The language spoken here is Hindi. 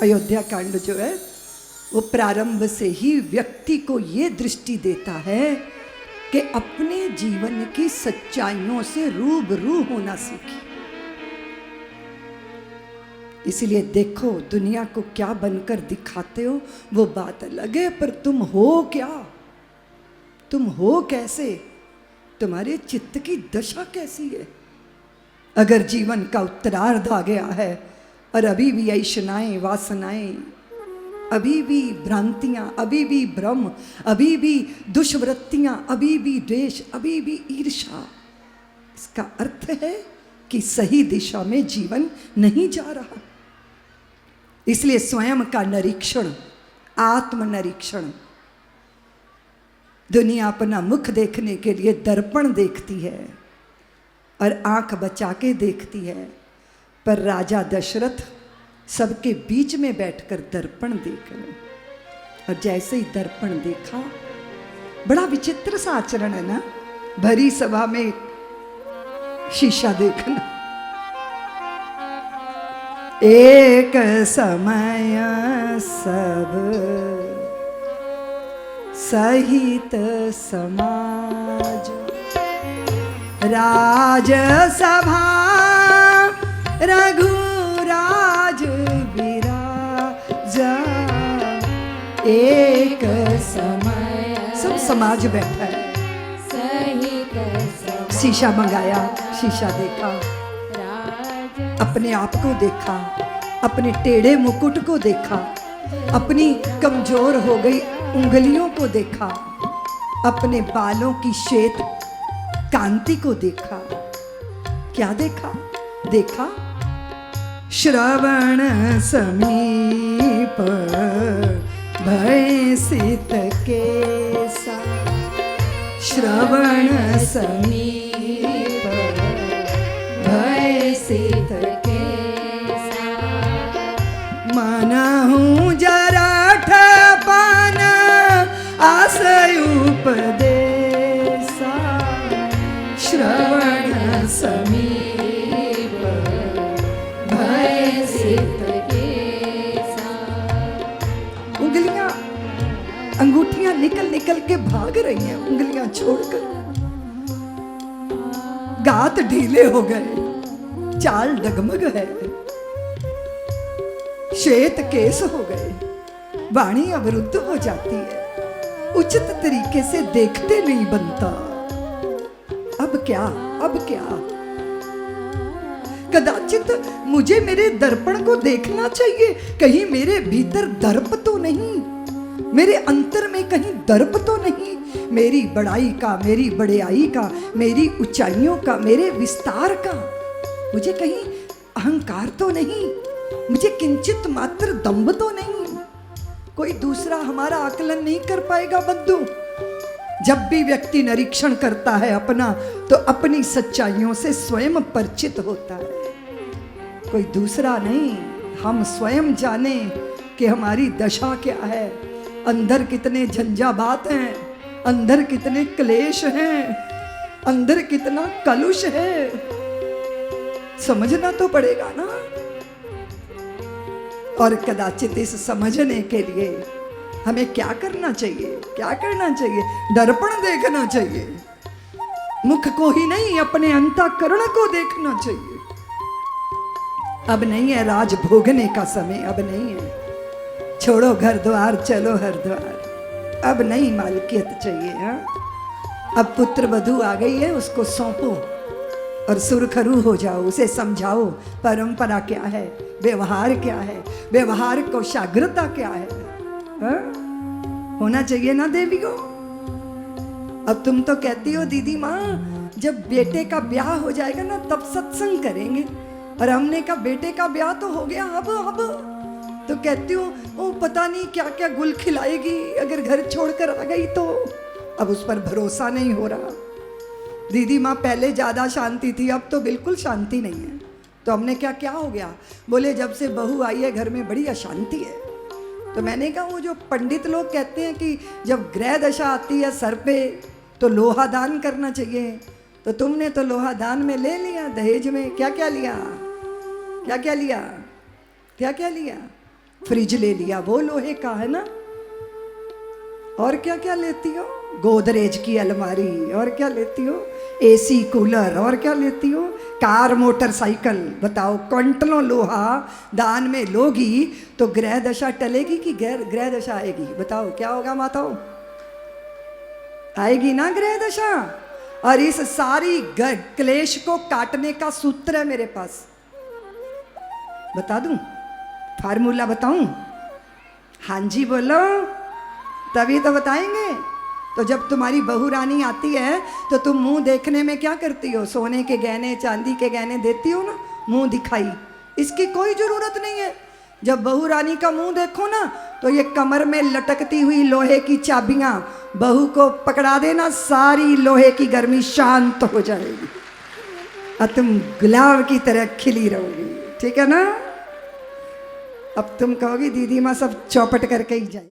अयोध्या कांड जो है वो प्रारंभ से ही व्यक्ति को ये दृष्टि देता है कि अपने जीवन की सच्चाइयों से रूबरू होना सीखिए। इसलिए देखो दुनिया को क्या बनकर दिखाते हो वो बात अलग है, पर तुम हो क्या, तुम हो कैसे, तुम्हारे चित्त की दशा कैसी है। अगर जीवन का उत्तरार्ध आ गया है और अभी भी ऐशनाएं वासनाएं, अभी भी भ्रांतियां, अभी भी भ्रम, अभी भी दुष्वृत्तियां, अभी भी द्वेष, अभी भी ईर्ष्या, इसका अर्थ है कि सही दिशा में जीवन नहीं जा रहा। इसलिए स्वयं का निरीक्षण, आत्मनिरीक्षण, दुनिया अपना मुख देखने के लिए दर्पण देखती है और आंख बचा के देखती है, पर राजा दशरथ सबके बीच में बैठकर दर्पण देख रहे, और जैसे ही दर्पण देखा, बड़ा विचित्र सा आचरण है ना, भरी सभा में शीशा देखना। एक समय सब सहित समाज, राजसभा रघुराज विराजा, एक समय सब समाज बैठा है। शीशा मंगाया, शीशा देखा, अपने आप को देखा, अपने टेढ़े मुकुट को देखा, अपनी कमजोर हो गई उंगलियों को देखा, अपने बालों की श्वेत कांति को देखा। क्या देखा? देखा श्रवण समीप भय सित केसा, श्रवण समीप भय सित केसा, मनहु जराठ पान आशय उपदेशा, श्रवण समीप भय सित केसा। उंगलियां, अंगूठियां निकल निकल के भाग रही हैं, उंगलियां छोड़कर। गात ढीले हो गए, चाल डगमग है, श्वेत केस हो गए, वाणी अवरुद्ध हो जाती है, उचित तरीके से देखते नहीं बनता। अब क्या, अब क्या? कदाचित मुझे मेरे दर्पण को देखना चाहिए, कहीं मेरे भीतर दर्प तो नहीं, मेरे अंतर में कहीं दर्प तो नहीं, मेरी बड़ाई का, मेरी बड़ाई का, मेरी ऊंचाइयों का, मेरे विस्तार का मुझे कहीं अहंकार तो नहीं, मुझे किंचित मात्र दंभ तो नहीं। कोई दूसरा हमारा आकलन नहीं कर पाएगा बंधु। जब भी व्यक्ति निरीक्षण करता है अपना, तो अपनी सच्चाइयों से स्वयं परिचित होता है, कोई दूसरा नहीं। हम स्वयं जाने कि हमारी दशा क्या है, अंदर कितने झंझावात हैं, अंदर कितने क्लेश हैं, अंदर कितना कलुष है, समझना तो पड़ेगा ना। और कदाचित इस समझने के लिए हमें क्या करना चाहिए? क्या करना चाहिए? दर्पण देखना चाहिए, मुख को ही नहीं, अपने अंतःकरण को देखना चाहिए। अब नहीं है राज भोगने का समय, अब नहीं है। छोड़ो घर द्वार, चलो हरिद्वार, अब नहीं मालकियत चाहिए। हाँ, अब पुत्र वधू आ गई है, उसको सौंपो और सुरखरू हो जाओ, उसे समझाओ परंपरा क्या है, व्यवहार क्या है, व्यवहार कोशाग्रता क्या है। हा? होना चाहिए ना देवियों। अब तुम तो कहती हो दीदी माँ, जब बेटे का ब्याह हो जाएगा ना तब सत्संग करेंगे, और हमने कहा बेटे का ब्याह तो हो गया, अब तो कहती हूँ वो पता नहीं क्या क्या गुल खिलाएगी अगर घर छोड़कर आ गई तो। अब उस पर भरोसा नहीं हो रहा। दीदी माँ पहले ज़्यादा शांति थी, अब तो बिल्कुल शांति नहीं है। तो हमने क्या हो गया? बोले जब से बहू आई है घर में बड़ी अशांति है। तो मैंने कहा वो जो पंडित लोग कहते हैं कि जब ग्रह दशा आती है सर पे तो लोहा दान करना चाहिए, तो तुमने तो लोहा दान में ले लिया, दहेज में क्या क्या लिया, क्या क्या लिया, क्या क्या लिया? फ्रिज ले लिया, वो लोहे का है ना। और क्या क्या लेती हो? गोदरेज की अलमारी, और क्या लेती हो? एसी कूलर, और क्या लेती हो? Car motorcycle. बताओ, क्विंटलों लोहा दान में लोगी तो ग्रह दशा टलेगी कि ग्रह दशा आएगी? बताओ क्या होगा माताओं? आएगी ना ग्रह दशा। और इस सारी क्लेश को काटने का सूत्र है मेरे पास। बता दूं? फार्मूला बताऊं? हाँ जी बोलो, तभी तो बताएंगे। तो जब तुम्हारी बहू रानी आती है तो तुम मुंह देखने में क्या करती हो? सोने के गहने, चांदी के गहने देती हो ना, मुंह दिखाई। इसकी कोई जरूरत नहीं है। जब बहू रानी का मुंह देखो ना तो ये कमर में लटकती हुई लोहे की चाबियां बहू को पकड़ा देना, सारी लोहे की गर्मी शांत हो जाएगी और तुम गुलाब की तरह खिली रहोगी। ठीक है ना? अब तुम कहोगी दीदी माँ सब चौपट करके ही जाए।